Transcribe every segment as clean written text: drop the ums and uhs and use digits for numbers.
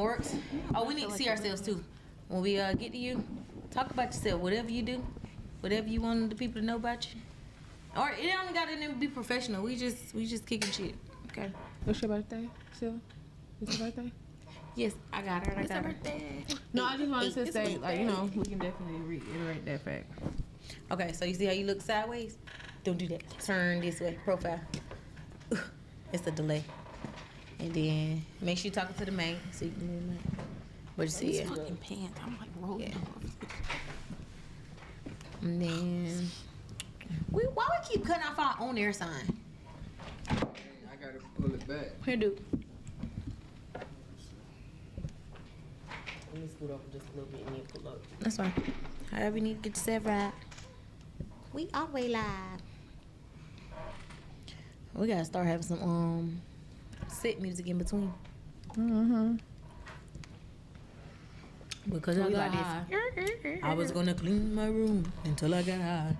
works. Oh, we need to see ourselves too. When we get to you, talk about yourself. Whatever you do, whatever you want the people to know about you. Or it only got to be professional. We just kicking shit. Okay. What's your birthday, Sil? It's your birthday? Yes, I got her. It's her birthday. No, I just wanted to say, like, you know, we can definitely reiterate that fact. Okay, so you see how you look sideways? Don't do that. Turn this way. Profile. It's a delay. And then make sure you're talking to the man so you can move that. But you see it. Fucking pants. I'm like rolling. Yeah. And then why we keep cutting off our own air sign? I gotta pull it back. Here, dude. Let me scoot over just a little bit and then pull up. That's fine. However you need to get yourself right. We always live. We gotta start having some set music in between. Because I got high. I was gonna clean my room until I got high.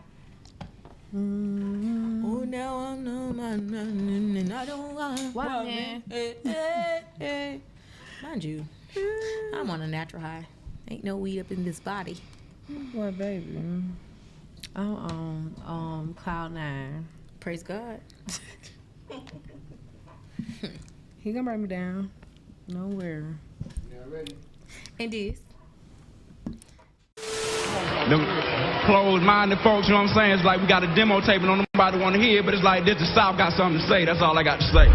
Oh, now I'm no man and I don't want man. Hey. Mind you, I'm on a natural high. Ain't no weed up in this body. Boy, baby. I'm on cloud 9. Praise God. He gonna bring me down. No worry. Y'all ready? And this. Them closed-minded folks, you know what I'm saying? It's like we got a demo tape and don't nobody want to hear, but it's like this, the South got something to say. That's all I got to say.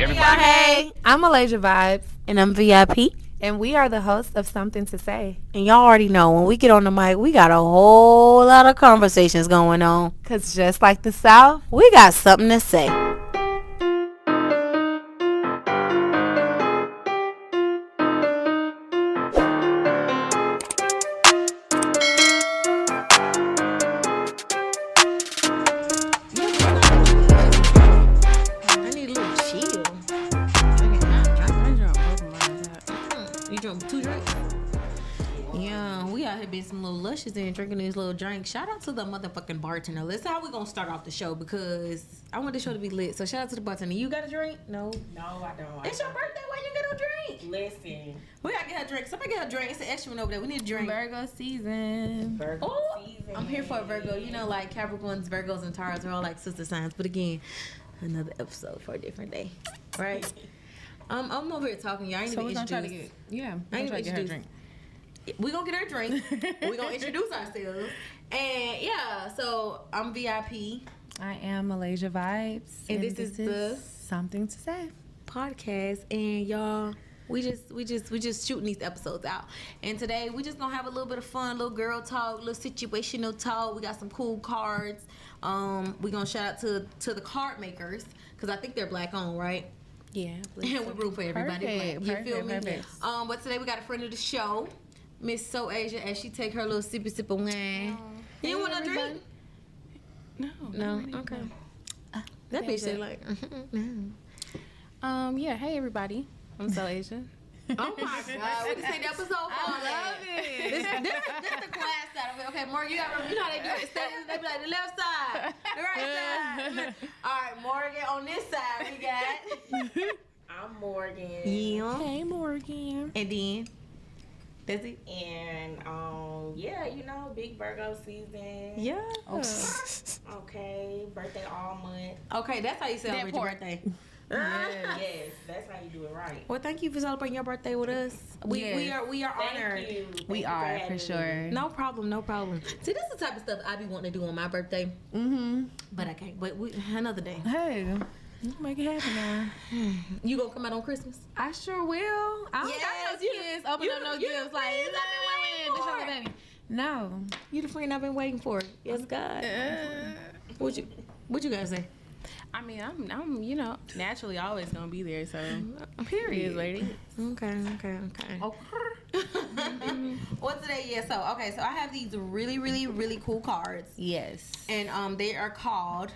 Everybody. Hey, I'm Malaysia Vibes, And I'm VIP. and we are the hosts of Something to Say. And y'all already know when we get on the mic, we got a whole lot of conversations going on. Cause just like the South, We got something to say. I need a little chill. You drunk 2 drinks? Yeah, we out here being some little luscious and drinking these little drinks. Shout out to the motherfucking bartender. That's how we gonna start off the show because I want the show to be lit. So shout out to the bartender. You got a drink? No. No, I don't. It's your birthday. Why you get a drink? Listen, We gotta get her a drink. Somebody get her a drink. It's an extra one over there. We need a drink. Virgo season. Virgo Oh, season. I'm here for a Virgo. You know, like Capricorns, Virgos, and Tauros are all like sister signs. But again, another episode for a different day, right? I'm over here talking. Y'all ain't So even we're gonna try to introduced. get, I we're ain't gonna try to get her a introduced. drink. We gonna get her a drink. We gonna introduce ourselves, and yeah. So I'm VIP I am Malaysia Vibes, And this is the- Something to Say. podcast, and y'all. We just shooting these episodes out, and today we just gonna have a little bit of fun, little girl talk, little situational talk. We got some cool cards. We gonna shout out to the card makers because I think they're black owned, right? Yeah. And we root for everybody. Perfect, Black. You feel me? perfect. But today we got a friend of the show, Miss So Asia, as she take her little sippy sip of wine. You want a drink? No. Okay. That bitch said like, no. Yeah. Hey everybody. I'm So Asia. Oh my God! What you say the episode for? I love it. This the class side of it. Okay, Morgan, you know how they do it. They be like the left side, the right side. All right, Morgan, on this side we got. I'm Morgan. Yeah. Hey Morgan. And then that's it. And yeah, you know, big Virgo season. Yeah. Okay, birthday all month. Okay, that's how you celebrate your part. birthday. Yes, that's how you do it right. Well, thank you for celebrating your birthday with us. We Yes. we are honored. Thank you. We Thank you are having for me. sure. No problem. See, this is the type of stuff I be wanting to do on my birthday, but I can't. But another day. Hey, you can make it happen now. You gonna come out on Christmas? I sure will. I don't got Yes, no kids. Open up no you the gifts like friends I've been waiting this for. your baby. No. You the friend I've been waiting for. Yes, God. What you guys say? I mean, I'm you know, naturally always gonna be there. So Period. lady. Okay. What today? Yeah. So I have these really cool cards, Yes. and they are called.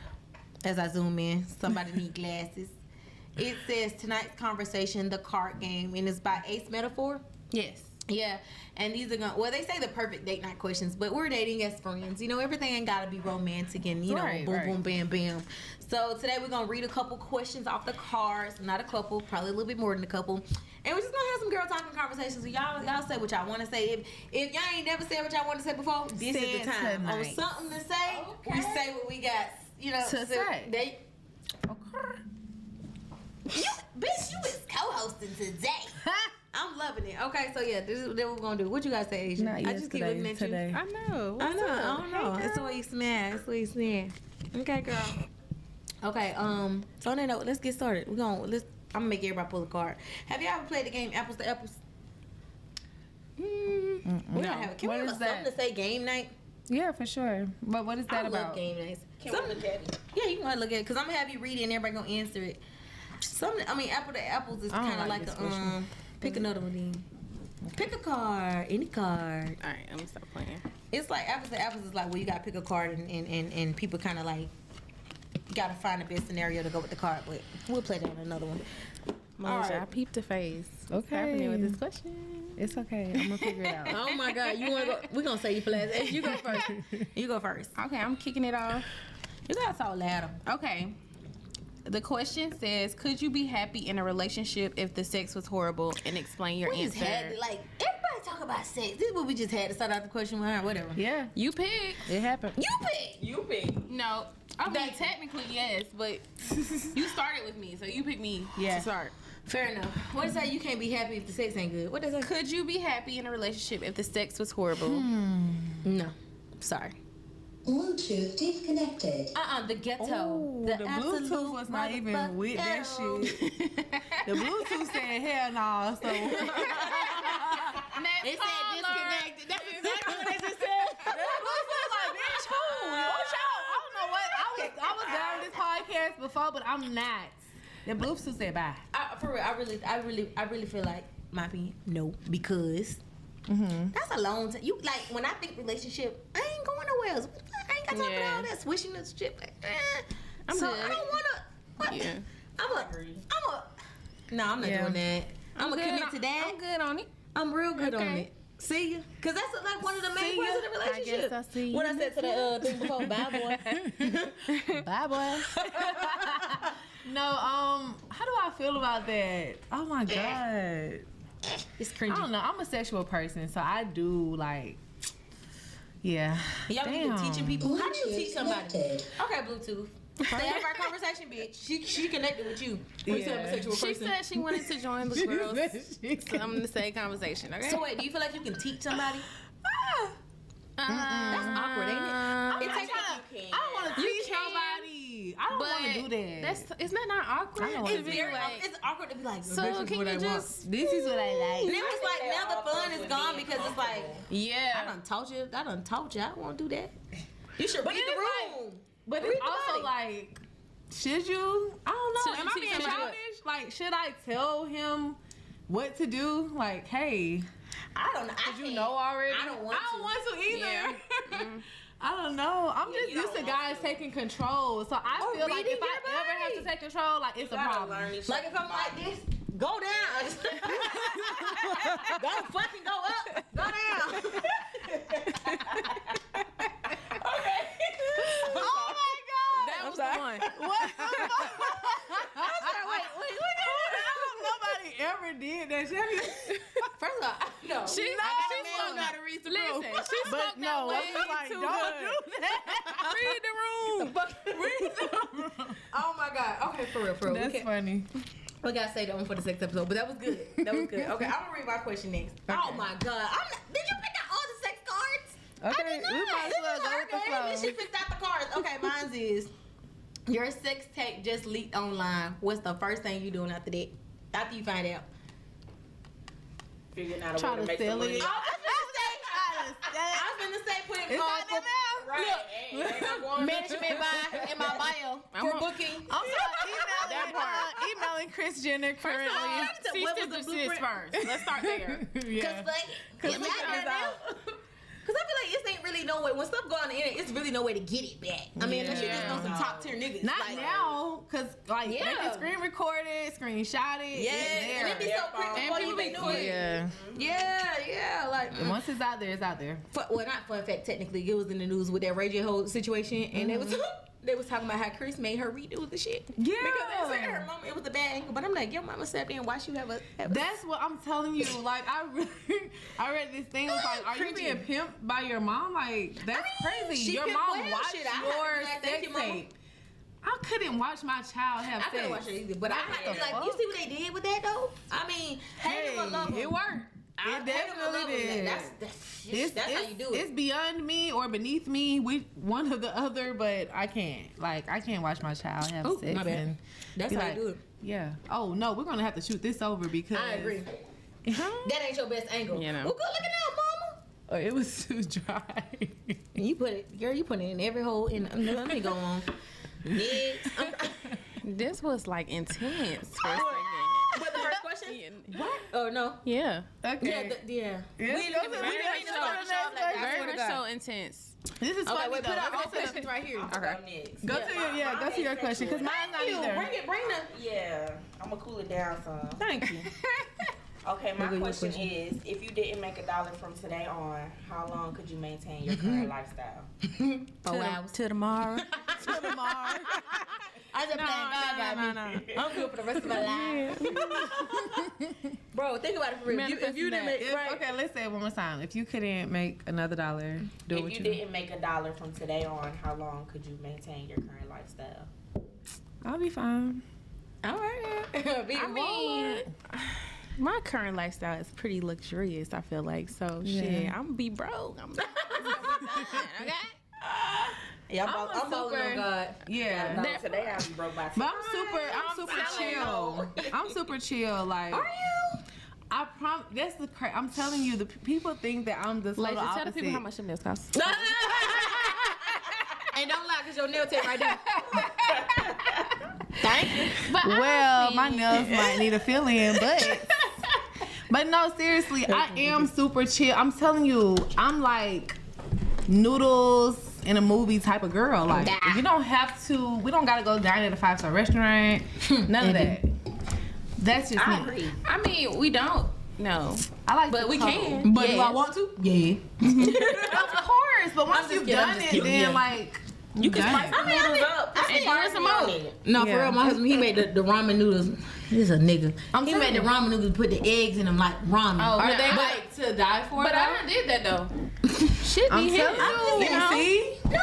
As I zoom in, somebody need glasses. It says tonight's conversation, the card game, and it's by Ace Metaphor. Yes. Yeah, and these are going. Well, they say the perfect date night questions, but we're dating as friends. You know, everything ain't gotta be romantic and boom, boom, bam, bam. So today we're gonna read a couple questions off the cards. Not a couple, probably a little bit more than a couple. And we're just gonna have some girl talking conversations. So y'all say what y'all want to say. If y'all ain't never said what y'all want to say before, this is the time. Or something to say, we say what we got. You know, to say. Bitch, you is co-hosting today. I'm loving it. Okay, so yeah, this is what we're gonna do. What you guys say, Asia? I just keep looking at today. you. I know. I don't know. It's the way you smell. It's the way you smell. Okay, girl. Okay, so on that note, let's get started. I'm gonna make everybody pull a card. Have you ever played the game Apples to Apples? We don't have. Can we have something to say game night? Yeah, for sure. But what is that about? I love game nights. Can we look at it? Yeah, you can go look at it because I'm gonna have you read it and everybody gonna answer it. Apple to Apples is kind of like a pick another one then. Pick a card, any card. All right, I'm gonna stop playing. It's like Apples to Apples is like where you gotta pick a card and people kind of like gotta find the best scenario to go with the card. But we'll play that on another one. All right, I peeped the face. Okay. What's happening with this question? It's okay. I'm gonna figure it out. Oh my God, you wanna go? We're gonna say you last. Hey, you go first. You go first. Okay, I'm kicking it off. You gotta talk louder. Okay. The question says, could you be happy in a relationship if the sex was horrible? And explain your answer. Everybody talk about sex. This is what we just had to start out the question with her. Whatever. Yeah. You pick. It happened. You pick. No. I mean, technically, yes, but you started with me, so you pick me to start. Fair enough. What is that? You can't be happy if the sex ain't good. What is that? Could you be happy in a relationship if the sex was horrible? No. Sorry. Bluetooth disconnected. The ghetto. Oh, the Bluetooth was not even with that shit. The Bluetooth said hell no, so it said disconnected. That's exactly what it just said. like, bitch, who? I don't know what. I was down with this podcast before, but I'm not. The Bluetooth said bye. For real, I really feel like my opinion, no, because that's a long time. You like when I think relationship, I ain't going nowhere else. I ain't got time for all that swishing and shit. Like, I'm so good. I don't wanna. What? Yeah. No, I'm not doing that. I'm gonna commit to that. I'm good on it. I'm real good on it. See ya? Cause that's like one of the main parts of the relationship. I guess I see you. What I said to the thing before, bye boy. Bye, boy. No, how do I feel about that? Oh my God. It's cringy. I don't know. I'm a sexual person, so I do like. Yeah. Y'all been teaching people. How do you teach somebody? Connected. Okay, Bluetooth. Stay out of our conversation, bitch. She connected with you. When you said I'm a sexual She person. said she wanted to join the girls. I'm in the same conversation, okay? So wait, do you feel like you can teach somebody? That's awkward, ain't it? It takes I don't want to teach nobody. I don't want to do that. Isn't that not awkward? I don't It's very it's awkward to be like, So can you just? This is what I like. and it was like now the fun is gone because it's like Yeah. I done taught you. I don't want to do that. You should read the room. But Read it's the also body. like, should you? I don't know. Should Am you I teach being him childish? Like, should I tell him what to do? Like, hey, I don't know. did you know already? I don't want to. either. Yeah. I don't know. I'm just used to guys taking control. So I feel like reading if I your ever have to take control, like it's a problem. Like if I'm like this, go down. Don't fucking go up. Go down. Okay. Oh my God. That was the one. What? Wait. Nobody ever did that shit. First of all, no. She I got to read the room. Listen, she spoke that way too good. Read the room. Oh my God. Okay, for real. That's funny. We gotta say that one for the sex episode, but that was good. Okay, I'm gonna read my question next. Okay. Oh my God. Did you pick out all the sex cards? Okay, we might as well go with the flow. She picked out the cards. Okay, mine's is your sex tape just leaked online. What's the first thing you doing after that? After you find out? Figuring out a Try way to to make sell some money. it. I was finna say put it It's not in there. Right. Ain't not going management by in my bio for booking. I'm sorry, emailing Kris Jenner currently. Cease What to was the desist blueprint? first. Let's start there. Yeah. Cause I feel like this ain't really no way. When stuff go on the internet, it's really no way to get it back. I mean, unless you just know some top tier niggas. Not like, now, cause like they can screen record it, screenshot it. Yeah, it's there. and it be so quick And before you people even be do it. quick. Yeah. Once it's out there, it's out there. Well, not fun fact. Technically, it was in the news with that Ray J whole situation, and they was talking about how Chris made her redo the shit. Yeah. Because they said her mama, it was a bad angle. But I'm like, your mama stepped in. Why she have a That's what I'm telling you. Like, I read this thing. It was like, are you being pimped by your mom? Like, that's crazy. Your mom watched your sex tape. I couldn't watch my child have sex. I couldn't watch it either. But I like, you see what they did with that though? I mean, hate him or love him. It worked. It definitely did. That's how you do it. It's beyond me or beneath me. We one or the other, but I can't. Like, I can't watch my child have sex. My bad. And That's how you do it. Yeah. Oh no, we're gonna have to shoot this over because I agree. That ain't your best angle. You know. Well, good looking out, mama. Oh, it was too dry. You put it, girl. You put it in every hole. Let me go on. Next. This was like intense. What, the first question? What? Oh no. Yeah. Okay. Yeah. Very Very much so intense. This is funny Wait, though. put our Let's go to questions right here. Okay. Go to your question because mine's not either. Bring the. Yeah, I'm gonna cool it down some. Thank you. Okay, my question is, if you didn't make $1 from today on, how long could you maintain your current lifestyle? 4 hours. To tomorrow. I just playing God. I'm good for the rest of my life. Bro, think about it for real. If you didn't make Okay, let's say it one more time. If you couldn't make another $1, do If what you didn't make $1 from today on, how long could you maintain your current lifestyle? I'll be fine. All right. I mean, my current lifestyle is pretty luxurious, I feel like. So, shit, I'm gonna be broke. I'm gonna be done, okay? Yeah, I'm balling on God. Yeah. Today I'll be broke by 10. But I'm super chill. I'm super chill. Like, Are you? I promise. That's the I'm telling you, the people think that I'm the Like, total just tell the opposite. people how much them nails cost. And don't lie, cause your nail tape right there. Thank you. But Well, my nails might need a fill in, but no, seriously, I am super chill. I'm telling you, I'm like noodles in a movie type of girl. Like, you don't have to. We don't gotta go dine at a 5-star restaurant. None of that. That's just me. I mean, we don't. No. I like, But the we color. can. But do I want to? Yeah. Of course, but once just you've kidding, I'm done just it, kidding, then yeah. like You can spice the noodles up. And give us some more. No, Yeah. for real, my husband, he made the ramen noodles. This is a nigga. He made the ramen noodles, put the eggs in them like ramen. Are Yeah, they but- like to die for? But though? I done did that though. Shit I'm be hitting telling you, you, you know? see? No,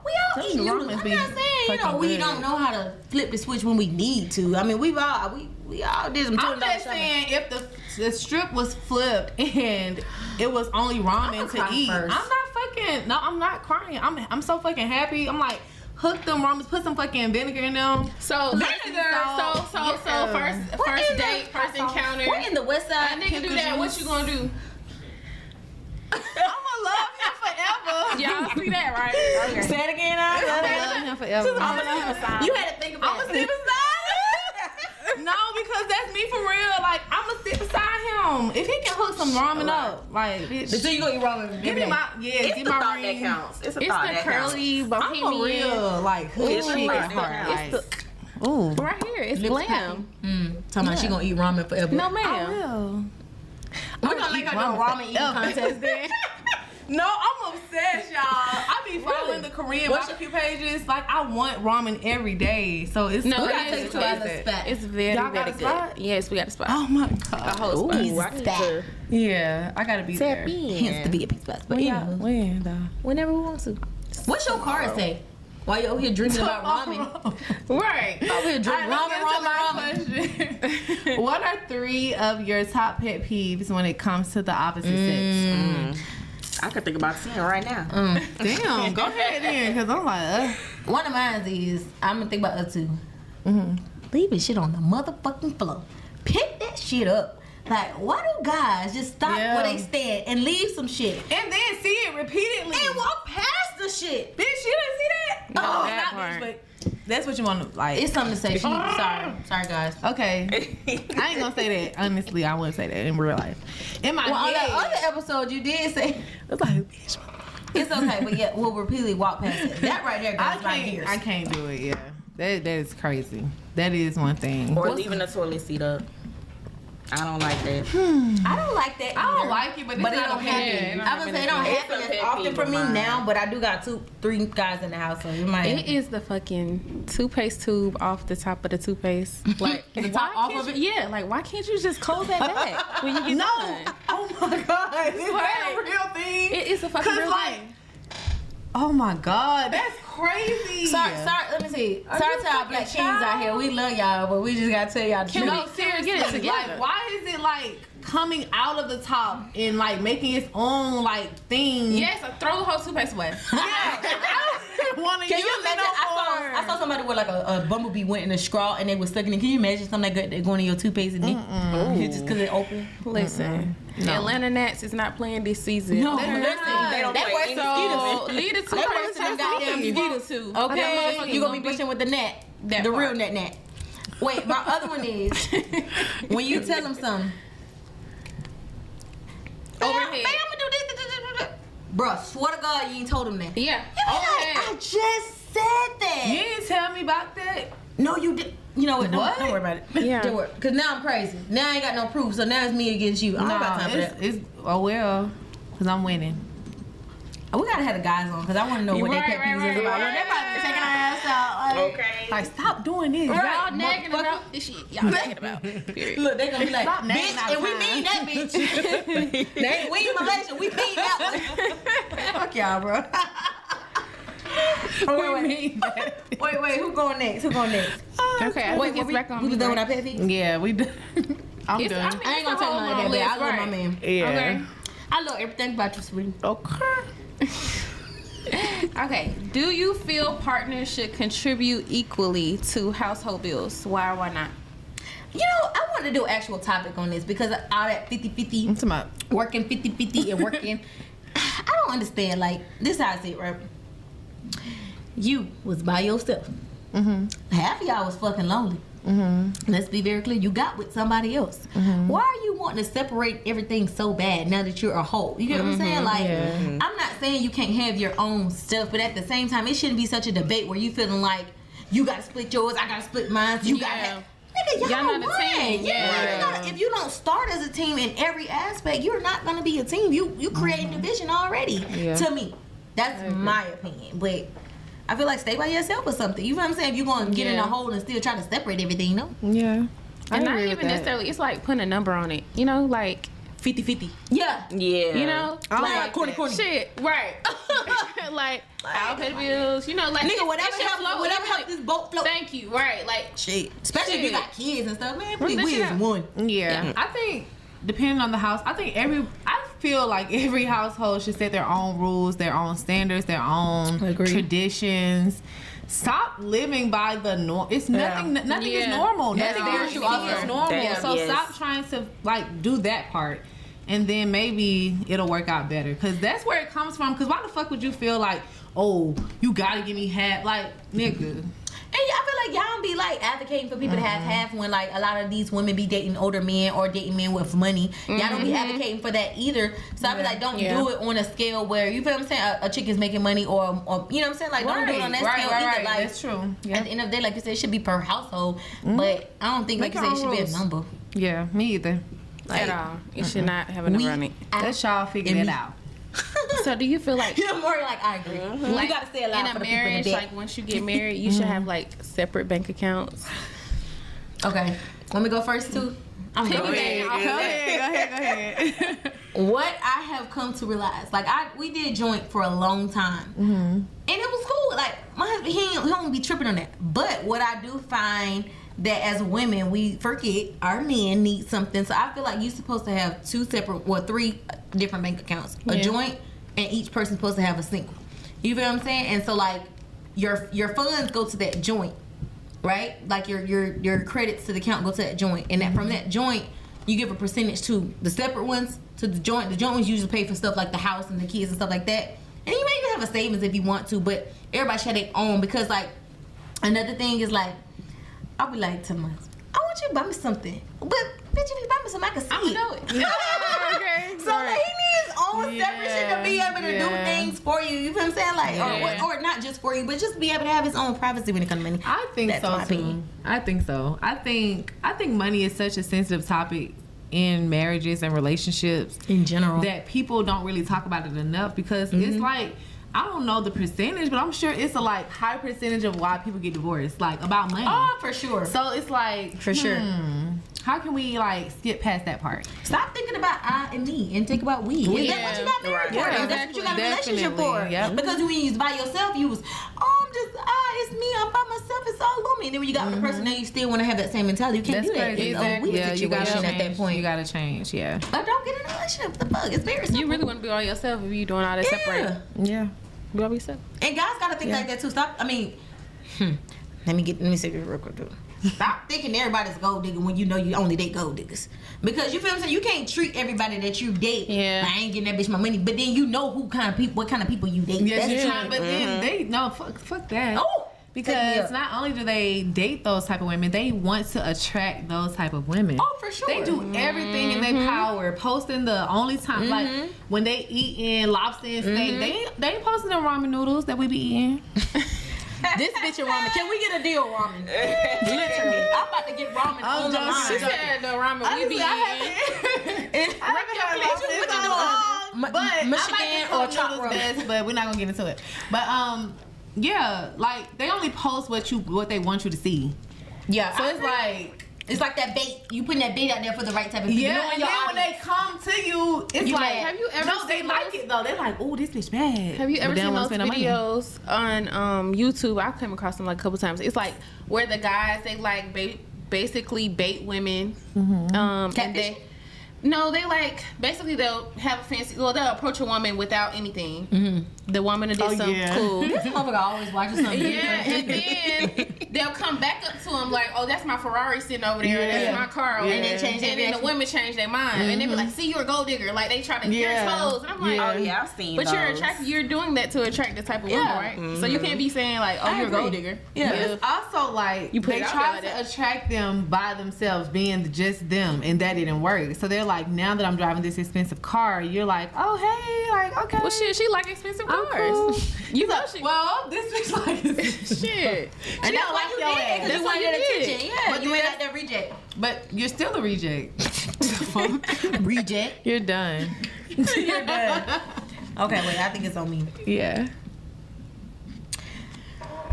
we all eat noodles. I'm not saying, we good. don't know how to flip the switch when we need to. I mean, we all did some I'm $20 just shopping. saying, if the strip was flipped and it was only ramen to cry eat, first. I'm not crying. I'm so fucking happy. I'm like, hook them ramens, put some fucking vinegar in them. So first date, first encounter. We're in the West A Side. nigga do that, what you gonna do? I'ma love him forever. Y'all see that, right? Okay. Say it again, I'ma love him forever. You had to think about I'ma it. sit beside him. No, because that's me for real. Like, I'ma sit beside him. If he can hook some ramen up, like, bitch. So you gonna eat ramen? Give me my It's give the my thought ring. that counts. It's a It's thought the that counts. curly I'm bohemian. a real like hood It's chick the at thought heart. that Like, ooh. Right here, it's glam. Talking about she gonna eat ramen forever. No, I ma'am. will. We're gonna make her do a ramen eating contest then. No, I'm obsessed, y'all. I be following the Korean barbecue pages. Like, I want ramen every day. So it's No, We it gotta is take two out of the good. spot. It's very, Y'all got very a good. spot? Yes, we got a spot. Oh my god. A whole spot. Ooh, I need to Yeah, I gotta be there. Hence the VIP spot. But yeah, When though? whenever we want to. What's your card say? While you're over here dreaming about ramen. Right. Over here drinking ramen. What are 3 of your top pet peeves when it comes to the opposite sex? I could think about 10 right now. Damn, go ahead then, because I'm like, One of mine is, I'm gonna think about us too. Leaving shit on the motherfucking floor. Pick that shit up. Like, why do guys just stop Yeah. where they stand and leave some shit and then see it repeatedly. and walk past the shit? Bitch, you didn't see that? No, Oh, that not part. bitch, but that's what you want to like. It's something to say. Sorry guys. Okay. I ain't gonna say that. Honestly, I wouldn't say that in real life. In my Well, on head, that other episode, you did say it's like, bitch, it's okay, but yeah, we'll repeatedly walk past it. That right there I goes my can't. ears. I can't do it. Yeah, that is crazy. That is one thing. Or leaving the toilet seat up. I don't like that. I don't like that. I don't either. like it, but it's But it not don't a happen. pet. I would say it don't happen as often for me now, but I do got 2-3 guys in the house, so you might. It is the fucking toothpaste tube off the top of the toothpaste. Like The top off of it? Yeah, like why can't you just close that back when you get No. done? Oh my God. Is that a real thing? It is a fucking 'Cause real like, thing. oh my God, that's crazy. Sorry, let me see. Sorry you to our fucking black kings child? out here. We love y'all, but we just gotta tell y'all the truth. No, seriously, get it together. like, why is it like coming out of the top and like making its own like thing? Yes, throw the whole toothpaste away. Yeah. I don't want to Can use you it imagine? no I saw somebody with like a bumblebee went in a straw and they was sucking it. Can you imagine something like that going in your toothpaste and then just because it open? Listen, Atlanta Nats is not playing this season. No, They're listen, not. they don't That play works any So mosquitoes. leave the They toothpaste work to them goddamn the mosquitoes too. Okay, you gonna be brushing with the net, That the real part. net. Wait, my other one is when you tell them something. Overhead. Babe, I'm gonna do this. Bruh, swear to God, you ain't told them that. Yeah. I Overhead. just said that. You didn't tell me about that. No, you did. You know what? What? Don't worry about it. Yeah. Don't worry. Cause now I'm crazy. Now I ain't got no proof. So now it's me against you. I don't got time for that. it's oh well, cause I'm winning. We gotta have the guys on because I want to know what Right, their pet peeves right, is about. right, When they're about to be taking our ass out. Okay. Like, stop doing this. Y'all nagging about this shit. Y'all nagging about. Period. Look, they gonna be like, Stop nagging bitch, and we outside. mean that bitch. They ain't we in Malaysia, we mean that one. Fuck y'all, bro. Wait, who going next? Okay, I think it's back on we me, done with right? our pet peeves? Yeah, we done. I'm It's- done. I ain't gonna take none of that, babe. I love my man. Yeah. Okay. I love everything about you, sweetie. Okay. Okay. Do you feel partners should contribute equally to household bills? Why or why not? You know, I want to do an actual topic on this because all that 50-50, I'm talking about. working 50-50 and working. I don't understand. Like, this how I see it, right? You was by yourself. Half of y'all was fucking lonely. Let's be very clear. You got with somebody else. Why are you wanting to separate everything so bad now that you're a whole? You get what I'm saying? Like, I'm not saying you can't have your own stuff, but at the same time, it shouldn't be such a debate where you feeling like you got to split yours, I got to split mine. You got to. Nigga, y'all not a one. team. Yeah. You gotta, if you don't start as a team in every aspect, you're not gonna be a team. You creating division already. Yeah. To me, that's my opinion. But I feel like stay by yourself or something. You know what I'm saying? If you're gonna get in a hole and still try to separate everything, no. Yeah. And not even necessarily. It's like putting a number on it. You know, like 50-50. Yeah. Yeah. you know, Like corny. shit, right? Like I'll pay the bills. You know, like Nigga, whatever it should help, flow. whatever It's help like, this boat float. Thank you. Right, like Shit. Especially if you got kids and stuff, man. Please, that we shit is out. one. Yeah. I think depending on the house, I feel like every household should set their own rules, their own standards, their own traditions. Stop living by the norm. It's nothing. Nothing is normal. That's Nothing very is true. normal. That- So yes. stop trying to like do that part, and then maybe it'll work out better. Cause that's where it comes from. Cause why the fuck would you feel like, oh, you gotta give me half? Like, nigga. And I feel like y'all be like advocating for people to have half when like a lot of these women be dating older men or dating men with money. Y'all don't be advocating for that either. So I feel like don't do it on a scale where you feel what I'm saying a chick is making money or you know what I'm saying like don't do it on that scale either. Like That's true. Yeah. at the end of the day, like you said, it should be per household. But I don't think like Make you said your it should own be a rules. number. Yeah, me either. at all. It should not have a number on it. Let y'all figure it out. So do you feel like You're more like I agree. like, You gotta say a lot in for a the people in marriage, the back. like once you get married, you should have like separate bank accounts? Okay, want me to go first too? I'm Pick going. it. Go ahead. What I have come to realize, like we did joint for a long time, and it was cool. Like my husband, he don't be tripping on that. But what I do find that as women, we forget our men need something. So I feel like you're supposed to have three different bank accounts, a joint, and each person's supposed to have a single. You feel what I'm saying? And so like your funds go to that joint, right? Like your credits to the account go to that joint, and that from that joint you give a percentage to the separate ones to the joint. The joint ones usually pay for stuff like the house and the kids and stuff like that. And you may even have a savings if you want to, but everybody should have their own, because like another thing is like I'll be like to my husband, I want you to buy me something, but bitch, if you buy me something, I can see I it. know it. Okay. So like, he needs his own separate shit to be able to do things for you. You feel what I'm saying? Like, or not just for you, but just be able to have his own privacy when it comes to money. I think That's so my too. opinion. I think so. I think money is such a sensitive topic in marriages and relationships in general that people don't really talk about it enough, because it's like, I don't know the percentage, but I'm sure it's a like high percentage of why people get divorced, like about money. Oh, for sure. So it's like, For sure. how can we like skip past that part? Stop thinking about I and me and think about we. Is that what you got married for? Yeah, Is that what you got a relationship definitely. for? Yep. Because when you was by yourself, you was, it's me, I'm by myself, it's all on me. And then when you got with the person, now you still want to have that same mentality. You can't That's do that. crazy. It's a we Yeah, you gotta situation at that change. point. You gotta change. Yeah. But don't get in a relationship. What the fuck? It's very simple. You really want to be all yourself if you doing all that separate. Yeah. You gotta be yourself. And guys gotta think like that too. Stop. I mean, let me say this real quick too. Stop thinking everybody's gold digger when you know you only date gold diggers. Because you feel what I'm saying? You can't treat everybody that you date. Yeah. I ain't getting that bitch my money. But then you know what kind of people you date. Yes, That's you true. but then they fuck that. Oh, take me because up. not only do they date those type of women, they want to attract those type of women. Oh, for sure. They do everything in their power, posting the only time like when they eating lobster and steak, they ain't posting the ramen noodles that we be eating. This bitch and ramen. Can we get a deal, ramen? Literally. I'm about to get ramen on the line. She said the ramen we be eating. But Michigan or chop ramen? best, but we're not gonna get into it. But yeah, like they only post what they want you to see. Yeah. So it's like. It's like that bait. You putting that bait out there for the right type of people. Yeah, You know, and your then when they audience. come to you, it's You like, mad. Have you ever no, they seen like those- it though. They're like, oh, this bitch bad. Have you But ever they seen don't wanna those spend no money. videos on YouTube? I've come across them like a couple times. It's like where the guys they like basically bait women. And Catfish? they like basically they'll have a fancy. Well, they'll approach a woman without anything. The woman will do something yeah. cool. This motherfucker always watches something Yeah, different. and then they'll come back up to him like, "Oh, that's my Ferrari sitting over there. Yeah. That's my car." Over And there." they change their And then the reaction. women change their mind, and they be like, "See, you're a gold digger." Like they try to you're Yeah. exposed, and I'm like, Yeah. Oh yeah, I've seen "But those. you're attracted. You're doing that to attract the type of woman, Yeah. right? So you can't be saying like, "Oh, I you're a gold agree. digger." Yeah. But it's also like You put they it out try there like to that. attract them by themselves, being just them, and that didn't work. So they're like, now that I'm driving this expensive car, you're like, oh hey, like okay. Well, shit, she like expensive I'm cars. cool. You know she. Well, this bitch like shit. And that's why you your did it, ass. because That's you why wanted you that did. attention. Yeah, But you then ain't out there reject. But you're still a reject. Reject. You're done. You're done. Okay, wait, I think it's on me. Yeah.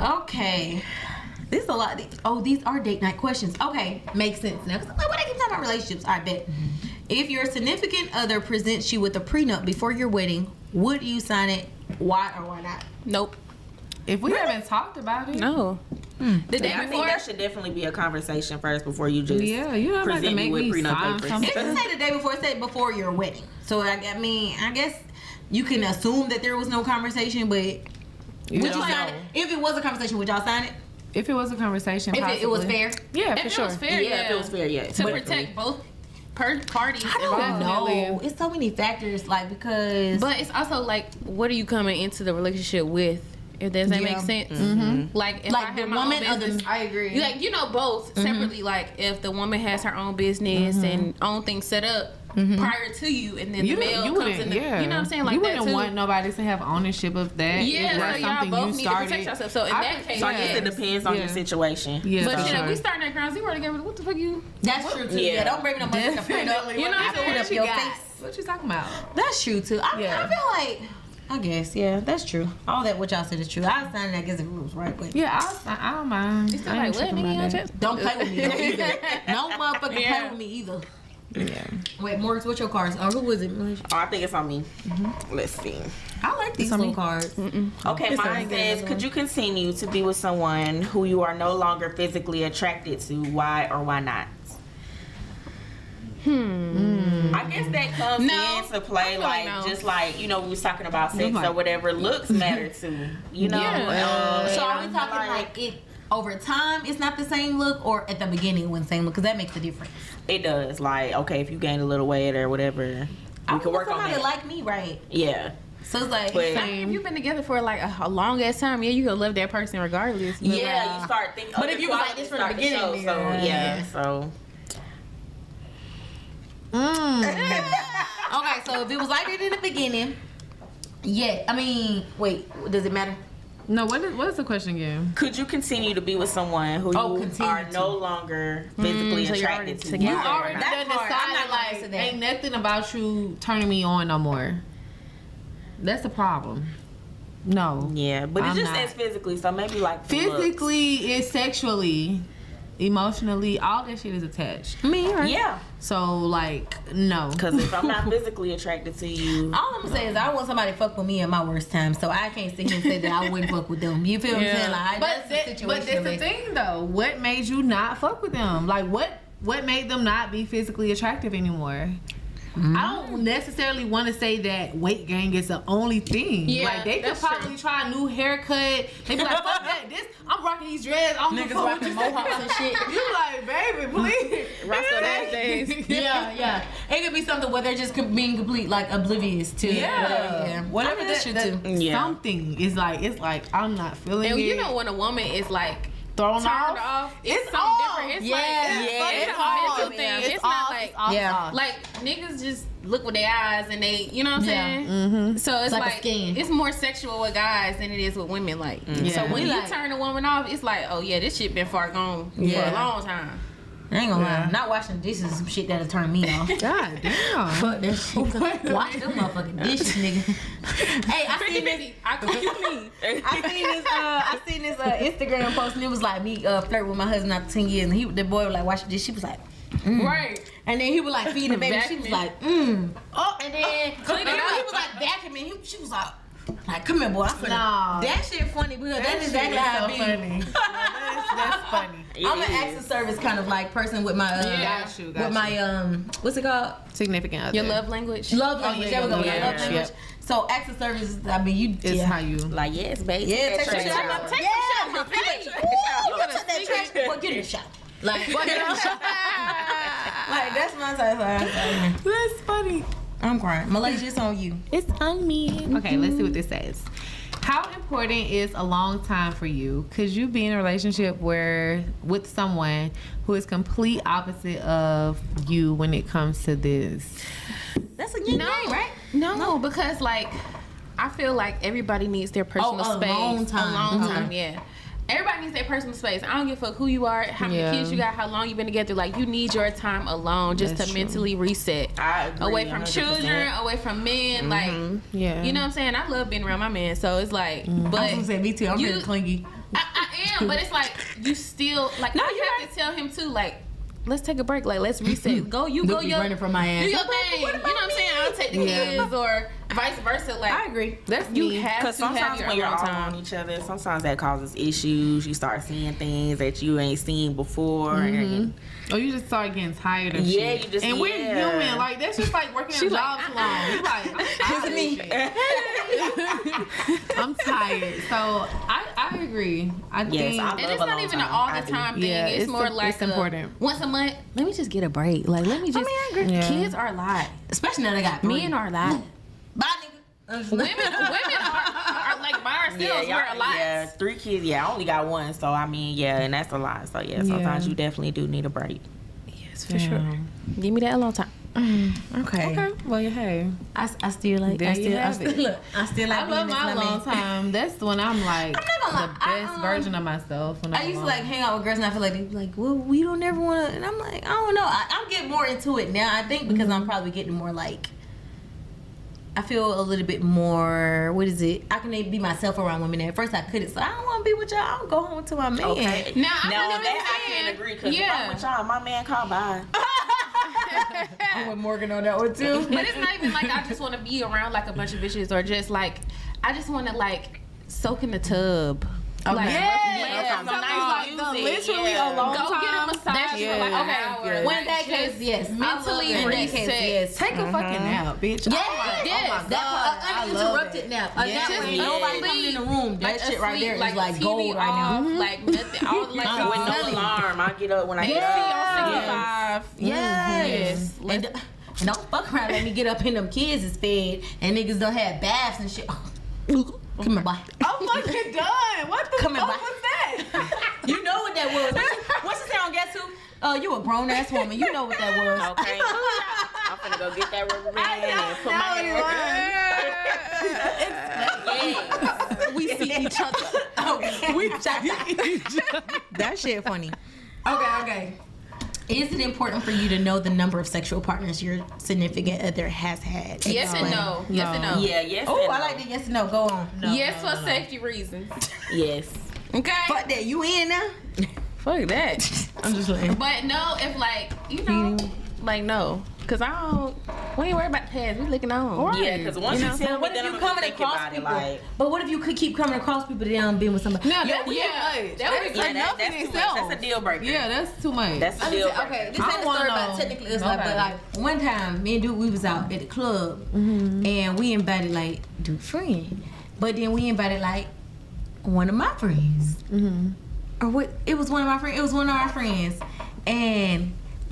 Okay. This is a lot. These are date night questions. Okay, makes sense now. 'Cause I'm like, what I keep talking about relationships? I bet. If your significant other presents you with a prenup before your wedding, would you sign it? Why or why not? Nope. If we haven't talked about it, No. The day I think before. that should definitely be a conversation first before you just yeah, you don't have to present make me with me prenup sign papers. something. It doesn't say the day before. It said before your wedding. So I mean, I guess you can assume that there was no conversation, but would you don't sign know. it? If it was a conversation, would y'all sign it? If it was a conversation, If it was possibly. fair? Yeah, If for it sure. was fair, Yeah, if it was fair, yeah. To But- protect both parties. I don't involved. know. It's so many factors, like because. But it's also like, what are you coming into the relationship with? If does that Yeah. make sense? Like, if Like I the have my woman own or the- business, I agree. like both separately. Like, if the woman has her own business and own things set up prior to you, and then You, the male you comes wouldn't, in, the, yeah. you know what I'm saying? Like you that wouldn't too. want nobody to have ownership of that. Yeah, if so that's y'all something both you need to started. protect yourself. So in that case, So I guess it depends on your Yeah. situation. Yeah, But for shit, sure. if we starting at ground zero together, what the fuck you? That's true too. Yeah. Yeah, don't bring me no money. Definitely. You know what I'm I put saying? up your face. What you talking about? That's true too. I Yeah. feel like. I guess, yeah, that's true. All that what y'all said is true. I signed it, I guess it was right, but Yeah, I don't mind. It's still I like, ain't what, tripping nigga? about You that. just don't play with me though either. No motherfucker play Yeah. with me either. Yeah. Wait, Morris, what's your cards? Or who was it? Oh, I think it's on me. Let's see. I like these little cards. Okay, mine says, could you continue to be with someone who you are no longer physically attracted to? Why or why not? I guess that comes No. into play, feel like like no. just like we was talking about sex like- or whatever. Looks matter too, you know. Yeah. So are we and talking like it over time? It's not the same look, or at the beginning when same look? Because that makes a difference. it does? Like, okay, if you gain a little weight or whatever, I we can want work on somebody that. like me, right? Yeah, So it's like, but If you've been together for like a long ass time, yeah, you gonna love that person regardless. But yeah, you start thinking. But other if you was like qualities this from the start to show, beginning, so then- yeah, so okay, so if it was like it in the beginning, yeah. I mean, wait, does it matter? No, what is the question again? Could you continue to be with someone who you continue are to. no longer physically so you're already attracted to? together. You already That's done hard. I'm not decided gonna answer like that. ain't nothing about you turning me on no more. That's the problem. No. Yeah, but it I'm just not. says physically, so maybe like the looks. Physically and sexually, emotionally, all that shit is attached. Yeah, So like, no. because if I'm not physically attracted to you, All I'm gonna say is I want somebody to fuck with me at my worst time, so I can't sit here and say that I wouldn't fuck with them. You feel what I'm saying? Like, But that's the thing though. What made you not fuck with them? Like what made them not be physically attractive anymore? I don't necessarily want to say that weight gain is the only thing. Yeah, like they could that's probably true. try a new haircut. They be like, fuck that. This I'm rocking these dreads. I'm niggas gonna rocking mohawks and shit. You like, baby, please. Roscoe those days. Yeah. It could be something where they're just being complete, like oblivious to Yeah. whatever that shit too. Yeah. Something is like it's like I'm not feeling And it. you know when a woman is like thrown turned off, it's something off. different. It's Yeah. like it's off. a mental thing. It's off. not like off. Yeah. like niggas just look with their eyes and they, you know what I'm Yeah. saying? Mm-hmm. So it's like a like skin. it's more sexual with guys than it is with women. Like so Yeah. when We you like- turn a woman off, it's like, oh yeah, this shit been far gone for Yeah. a long time. I ain't gonna Yeah. lie. Not washing dishes is some shit that'll turn me off. God damn. Fuck that shit. Wash them motherfucking dishes, nigga. Hey, I seen this. I cook you clean. I seen this Instagram post and it was like me flirting with my husband after 10 years and the boy was like washing dishes. She was like, Right. and then he was like feeding the baby. She was Vacuuming. like, Oh, and then Clean it he up. was like vacuuming. She was like, come here, boy. I'm finna. No. That shit funny because that's exactly how I be. funny. That's funny. I'm an acts of service kind of like person with my Got you. with my what's it called? Significant other. Your love language. Love language. yeah, There we go. yeah, Love yeah. language. So acts of service. I mean, you. is yeah. how you. like yes, babe. Yeah, take that some trash shit out. out. Take Yeah, some shit out. hey, Hey, you took that trash. Boy, get in the shower. Like, like that's my type of. That's funny. I'm crying. Malaysia, it's on you. It's on me. Okay, let's see what this says. How important is a long time for you? Could you be in a relationship with someone who is complete opposite of you when it comes to this? That's a good No, name, right? No, because like I feel like everybody needs their personal Oh, a space. long time. A long Okay. time, yeah. Everybody needs their personal space. I don't give a fuck who you are, how many Yeah. kids you got, how long you've been together. Like you need your time alone just That's to true. mentally reset. I agree, Away from 100%. children, away from men. Like Yeah. you know what I'm saying? I love being around my man. So it's like I was but gonna say me too. I'm you- really clingy. I am, but it's like you still like No, I you're have to tell him too, like, let's take a break, like let's reset. Go you go Look, you your running from my ass. do your thing. You know what I'm saying? I'll take the kids or vice versa. Like I agree. That's you me. have Because to have sometimes your when you're own all time. on each other, sometimes that causes issues. You start seeing things that you ain't seen before. And Or you just start getting tired of Yeah, shit. you just- and we're yeah. human. Like that's just like working a job too long. You like I'm tired. I'm tired. So I agree. I Yes, think I And love it's a not long even an time. all I the do. time thing. Yeah, it's more like it's important. once a month. Let me just get a break. Like let me just. Yeah. Kids are a lot. Especially now they got Men are a lot. Bye, nigga. women are like by ourselves. Yeah, we're a lot. yeah, 3 kids. Yeah, I only got 1, so I mean, yeah, and that's a lot. So yeah, sometimes you definitely do need a break. Yes, for sure. Give me that alone time. Okay. Okay. Well, hey. I still like. There you have it. Look, I still like. I love being my this long man. time. That's when I'm like I'm not gonna the lie, best version of myself. When I I'm used to alone. like hang out with girls and I feel like they be like, well, we don't ever want to. And I'm like, I don't know. I'm getting more into it now. I think because I'm probably getting more like. I feel a little bit more. What is it? I can be myself around women. At first, I couldn't. So I don't want to be with y'all. I'll go home to my man. Okay. Now, I Now know that what I I'm can saying. agree because if Yeah. I'm with y'all, my man called by. I'm with Morgan on that one too. But it's not even like I just want to be around like a bunch of bitches or just like I just want to like soak in the tub. Okay. Like, Yeah. some Something nice like music, literally yeah. a long Go time. get a massage That's for like true. an hour. When Like, that case, just yes. mentally I love that. reset. Yes. Take a fucking nap, bitch. Yes, Oh my yes. God. That I love uninterrupted it. nap. A nap Yes. where ain't Yes. nobody coming in the room. That Like shit right there is asleep, like TV gold right now. off, Like nothing. All like I'm With no telling you. alarm, I get up when I get Yes. up. on 65. Yes. And don't fuck around. Let me get up and them kids is fed and niggas don't have baths and shit. Come here, boy. I'm fucking done. What the Come here, fuck boy. was that? You know what that was. What's the sound? Guess who? You a grown ass woman. You know what that was. Okay. I'm finna go get that rubber band and put my hair. We see each other. We each other. That shit funny. Okay. Is it important for you to know the number of sexual partners your significant other has had? Yes and no. Yes and no. Yeah, yes. Oh, and I no. like the yes and no. Go on. Yes, for safety reasons. Yes. Okay. Fuck that. You in now? Fuck that. I'm just like. But no, if like like no, cause we ain't worried about the past. We looking on. Yeah, because once you tell me What that if I'm you gonna coming think across about it, people? like, But what if you could keep coming across people that don't been with somebody? No, that would be enough in that's too much. itself. That's a deal breaker. Yeah, that's too much. That's a I'm deal just, breaker. okay, this I ain't don't a wanna story about know technically it's like, but nobody. like one time, me and Duke, we was out at the club, and we invited like Duke's friend, but then we invited like one of my friends, or what? It was one of my friends. It was one of our friends,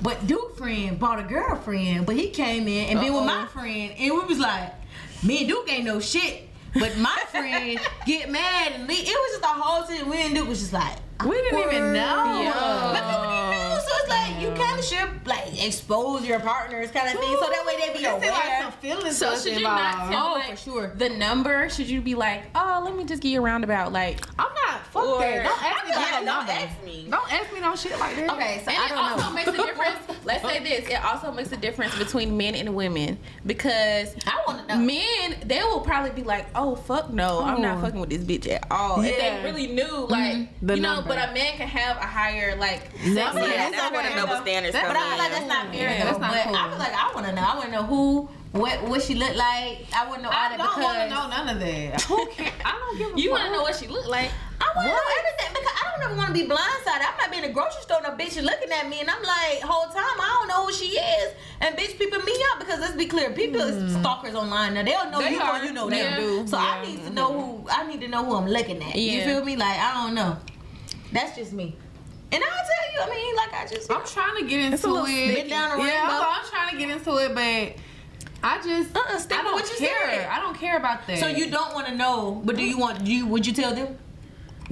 but Duke's friend bought a girlfriend, but he came in and been with my friend, and we was like, me and Duke ain't no shit. But my friend get mad and leave. It was just a whole thing. We and Duke was just like, We didn't even know. Because we didn't know. So it's like you kind of should like expose your partners, kind of thing, so that way they be It seem like aware. some feelings So was should you involved. not tell Oh, like, for sure. the number? Should you be like, oh, let me just give you a roundabout, like? I'm not. Fuck that. Don't ask me Yeah, about don't no number. ask me. Don't ask me no shit like that. Okay, so And I it don't also know. makes a difference. Let's say this. It also makes a difference between men and women because I want to know. men, they will probably be like, oh, fuck no, I'm not fucking with this bitch at all. If Yeah. they really knew, like, The you know, number. but a man can have a higher, like, That's sex it. Yeah, life. that's where the double standards But come I feel like in. that's not fair Yeah, though. that's not But cool. I feel like I want to know. I want to know who, what she look like. I want to know all I that don't want to because know none of that. Who cares? I don't give a You fuck. want to know what she look like? I want to know everything because I don't ever want to be blindsided. I might be in the grocery store and a bitch is looking at me and I'm like, whole time I don't know who she is. And bitch peeping me out because let's be clear, people is stalkers online now. They'll know They you are. before you know They them. do. So I need to know who. I need to know who I'm looking at. You Yeah. feel me? Like I don't know. That's just me. And I'll tell you. I mean, like I just. I'm trying to get into little it. spit down the Yeah, rainbow. I'm trying to get into it, but I just Stick I with don't what you care. said. I don't care about that. So you don't want to know, but do you want? Would you tell them?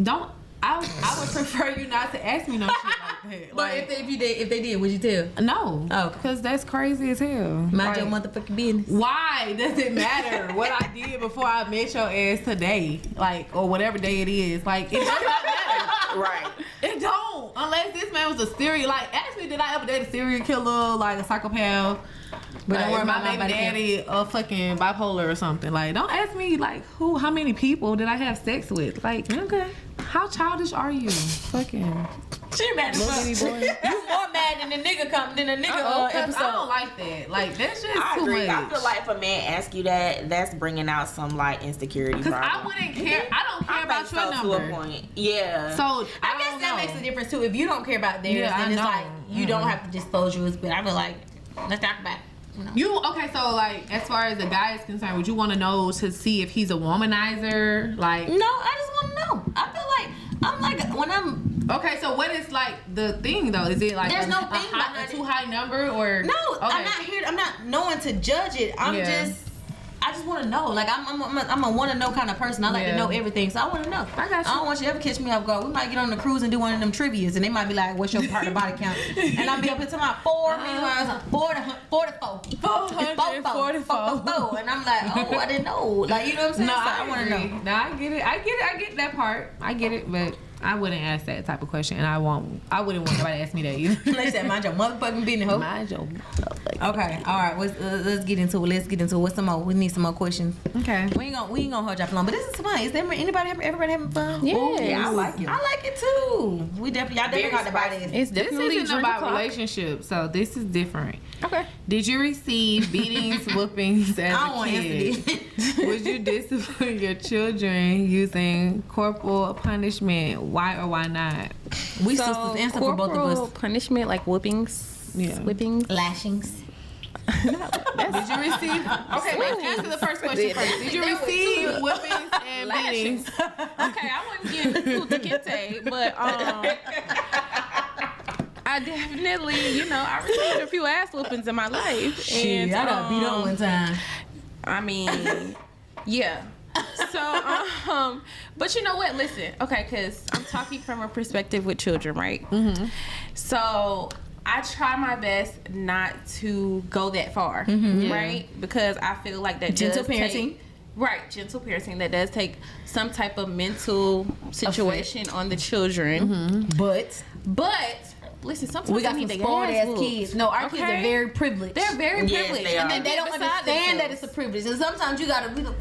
don't. I would prefer you not to ask me no shit like that. But Like, if they did, would you tell? no, Oh. because that's crazy as hell. Mind Like, your motherfucking business. why does it matter what I did before I met your ass today, like or whatever day it is? Like it does not matter. Right. It don't, unless this man was a serial. Like, ask me, did I ever date a serial killer, like a psychopath? But Like, don't worry is my about my baby body count. daddy a fucking bipolar or something? Like, don't ask me like how many people did I have sex with? Like, Okay. how childish are you? Fucking She mad as fuck. little bitty boy. You more mad than the nigga than the nigga Because episode. I don't like that. Like, that's just I too agree. much. I feel like if a man asks you that, that's bringing out some like insecurity. Because I problem. wouldn't care. I don't care I about think your so, to a number. point. Yeah. So I guess don't that know. makes a difference too. If you don't care about theirs, Yeah, I then it's know. like you don't have to disclose yours. But I feel like let's talk about it. You okay? So like, as far as the guy is concerned, would you want to know to see if he's a womanizer? Like, No, I just want to know. I feel like I'm like when I'm okay. So what is like the thing though? Is it like There's a, no a thing high, behind a too it. high number or no, Okay. I'm not here. I'm not knowing to judge it. I just want to know. Like I'm a want to know kind of person. I like Yeah. to know everything, so I want to know. I got you. I don't want you to ever catch me off guard. We might get on the cruise and do one of them trivias, and they might be like, "What's your partner body count?" And I'll be up here talking about 4. Meanwhile, it's like 44. 444. And I'm like, "Oh, I didn't know." Like, you know what I'm saying? No, So I want to agree. know. No, I get it. I get that part. I get it, but I wouldn't ask that type of question, and I wouldn't want nobody to ask me that either. Like I said, mind your motherfucking business, ho. Mind your Okay, all right. Let's get into it. What's some more? We need some more questions. Okay. We ain't gonna hold y'all for long, but this is fun. Is there everybody having fun? Yeah, I like it. I like it too. Y'all definitely got to buy this. It's This definitely isn't drink about o'clock. relationships, so this is different. Okay. Did you receive beatings, whoopings as I a don't want to kid? answer this. Would you discipline your children using corporal punishment? Why or why not? We sisters answer for both of corporal us. punishment, like whoopings, Yeah. whippings. Lashings. Did you receive? Okay, let's answer the first question first. Did you receive whippings and beatings? Okay, I wouldn't get Puta Kinte, but I definitely, I received a few ass whoopings in my life. Shit, I got beat up one time. I mean, yeah. So, but you know what? Listen, okay, because I'm talking from a perspective with children, right? Mm-hmm. So I try my best not to go that far, right? Because I feel like that Gentle does parenting. take Right, gentle parenting that does take some type of mental situation on the children. But listen, sometimes we got they some need spoiled their ass ass whooped. kids. No, our kids are very privileged. They're very Yes, privileged, they are. and they don't beside understand that it's themselves. a privilege. And sometimes you gotta be the.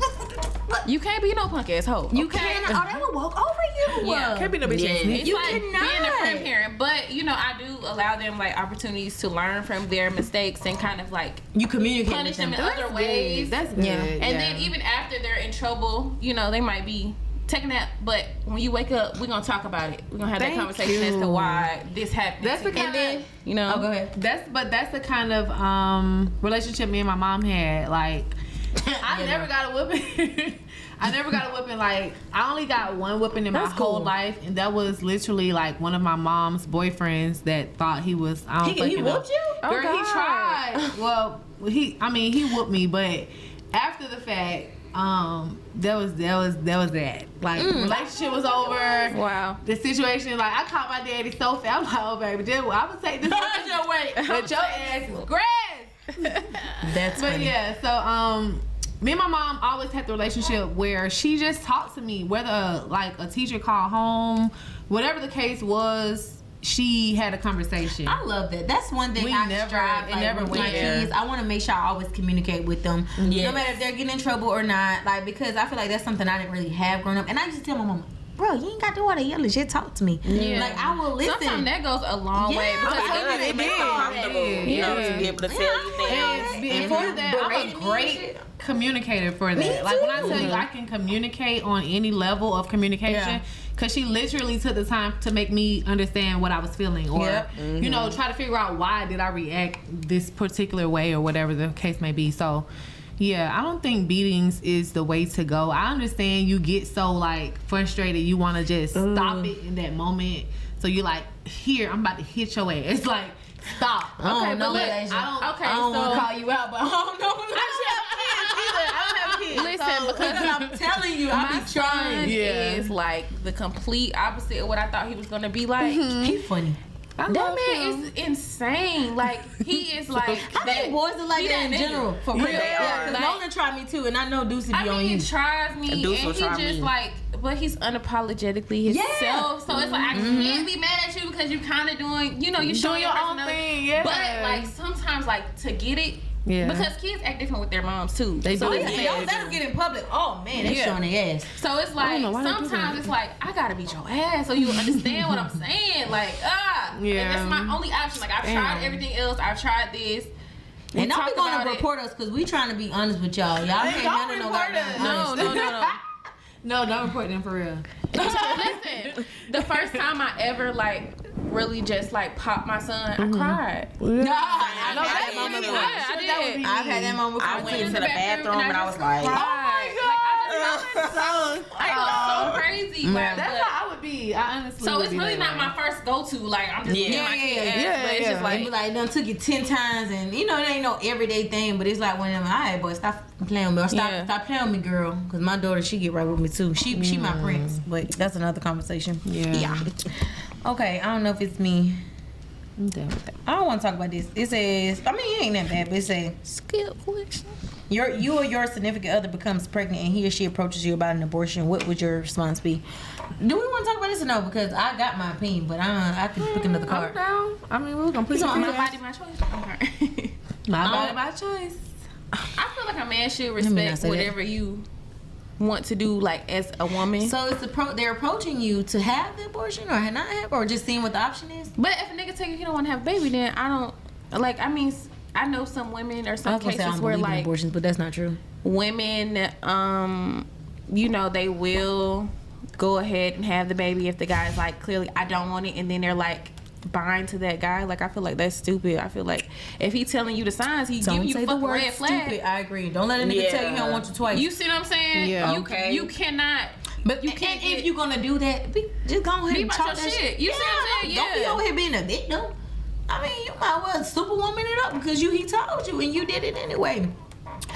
You can't be no punk ass hoe. You okay? can't. Oh, they will walk over you. Yeah. Can't be no bitch Yeah. ass nigga. It's You like cannot. being a friend parent, but you know, I do allow them like opportunities to learn from their mistakes and kind of like You communicate punish with them in other ways. That's good. Yeah. And then even after they're in trouble, you know, they might be taking that, but when you wake up, we're gonna talk about it. We're gonna have Thank that conversation as to you. why this happened. That's the to you. kind of, you know. Oh, go ahead. that's the kind of relationship me and my mom had. Like, I never got a whooping. I never got a whooping. Like, I only got one whooping in my That's whole cool. life, and that was literally like one of my mom's boyfriends that thought he was. I don't He fucking know. whooped you? Oh, Girl, he God. tried. Well, he whooped me, but after the fact, that was that. Like, relationship was over. Wow. The situation, like, I caught my daddy so fast. I'm like, oh baby, I'm gonna take this your way, but your ass is grass. That's But funny. yeah, so me and my mom always had the relationship where she just talked to me, whether like a teacher called home, whatever the case was. She had a conversation. I love that. That's one thing We I never- strive it like, never with my went there. kids. I want to make sure I always communicate with them, no matter if they're getting in trouble or not. Like, because I feel like that's something I didn't really have growing up, and I just tell my mom, bro, you ain't got to do all that yelling shit. Talk to me. Yeah. Like, I will listen. Sometimes that goes a long way Yeah. because I It did. makes them comfortable, you know, to be able to tell you things. And And before you that, I'm berated a me and great shit. communicator for that. Me Like, when I too. tell you I can communicate on any level of communication, Yeah. because she literally took the time to make me understand what I was feeling, or Yep. you know, try to figure out why did I react this particular way, or whatever the case may be. So yeah, I don't think beatings is the way to go. I understand you get so like frustrated, you want to just stop it in that moment. So you're like, here, I'm about to hit your ass. Like, stop. I don't Okay, know, but look, Malaysia. okay, I don't want so- to call you out, but I don't know. I don't have kids. Listen, because I'm telling you, I my be trying. son Yeah. is like the complete opposite of what I thought he was gonna be like. He funny. I That love man him. is insane. Like he is like I think boys are like he that in nigga. general. For real. they Yeah, are. because Nolan tried me too, and I know Deuce be I on mean, you. he tries me, and Deuce he will try just me. like, but he's unapologetically himself. So it's like I can't be mad at you because you kind of doing, you know, you showing your own personality. thing, yeah. But like sometimes, like to get it, Yeah. because kids act different with their moms too. They so do. it's Yeah, don't let them get in public. Oh man, they Yeah. showing their ass. So it's like know why they do that. sometimes it's like I gotta beat your ass so you understand what I'm saying. Like Yeah. and that's my only option. Like I've tried everything else. I've tried this. We And don't be talked going about to it. report us because we trying to be honest with y'all. Y'all can't don't handle no report goddamn us. honesty. No. No, don't report them for real. Listen, the first time I ever like really just like popped my son, I cried. No, I I had that know moment Yeah, before. I did. I've had that moment before. I went too. into the bathroom and I was like, I was so crazy. Like, That's but- how I would be. I honestly. so would it's be really that not way. my first go-to. Like I'm just Yeah. getting my kid ass, Yeah, but it's yeah. just They be like like, done took you 10 times, and you know, it ain't no everyday thing, but it's like one of them, all right, boy, stop playing with me, or Yeah. stop playing with me, girl, because my daughter, she get right with me too. She my prince, but that's another conversation. Yeah. Okay, I don't know if it's me. I'm done with that. I don't want to talk about this. It says, I mean, it ain't that bad, but it says, skill collection. you or your significant other becomes pregnant and he or she approaches you about an abortion. What would your response be? Do we want to talk about this or no? Because I got my opinion, but I can pick another I'm card. down. I mean, we're gonna put So, you My on body, my choice. Okay. my body, my choice. I feel like a man should me not respect say that. whatever you want to do, like as a woman. So it's they're approaching you to have the abortion or not have, or just seeing what the option is. But if a nigga tell you he don't want to have a baby, then I don't like. I mean, I know some women or I some was gonna say I cases don't where believe in like abortions, but that's not true. women, you know, they will go ahead and have the baby if the guy's like clearly I don't want it, and then they're like bind to that guy. Like I feel like that's stupid. I feel like if he telling you the signs, he Don't giving you say the fucking word red flag. stupid. I agree. Don't let a nigga tell you he don't want you twice. You see what I'm saying? Yeah. You, Okay. you cannot. but you can't and if get- you're gonna do that, just go ahead Be and about talk your that shit. You see what I'm saying? Don't be Yeah. over here being a victim. I mean, you might well superwoman it up because he told you and you did it anyway.